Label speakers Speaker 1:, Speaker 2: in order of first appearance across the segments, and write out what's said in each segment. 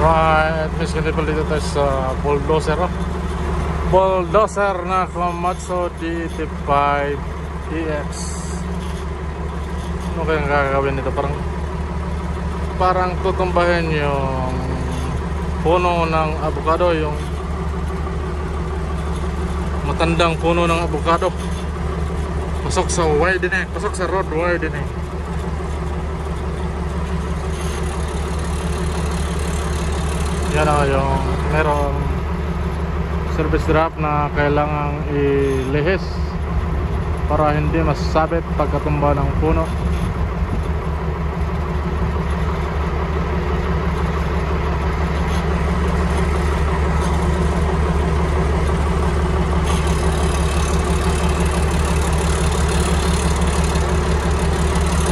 Speaker 1: Right, Miss Kanipal, dito tayo sa bulldozer. Bulldozer na Komatsu DT5 EX. Ano kayang gagawin nito? Parang tutumbahin yung puno ng avocado, yung matandang puno ng avocado. Pasok sa wide din eh, pasok sa road wide din eh. Yan o, yung merong service drop na kailangang ilihis para hindi masabit pagkatumba ng puno.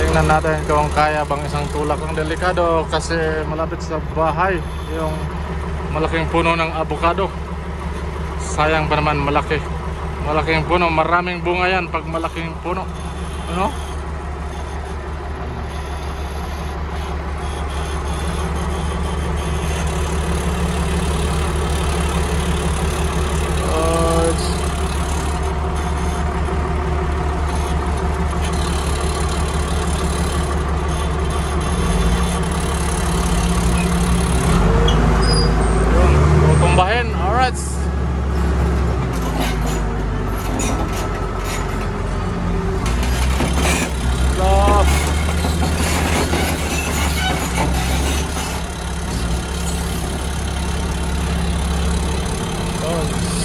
Speaker 1: Tingnan natin kung kaya bang isang tulak. Ang delikado kasi malapit sa bahay yung malaking puno ng avocado. Sayang pa naman, malaking puno, maraming bunga yan pag malaking puno, ano? Alright.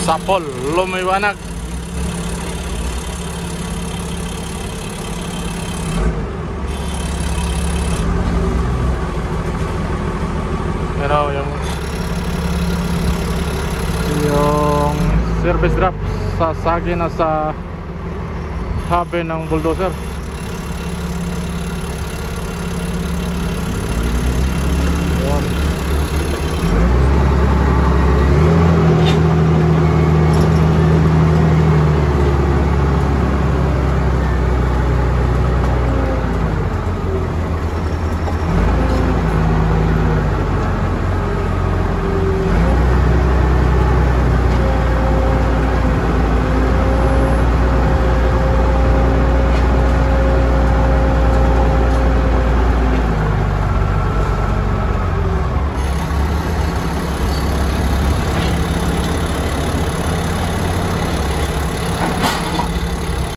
Speaker 1: Sapol, lumiwanag. Pero yung service drop sasagi na sa tabi ng bulldozer.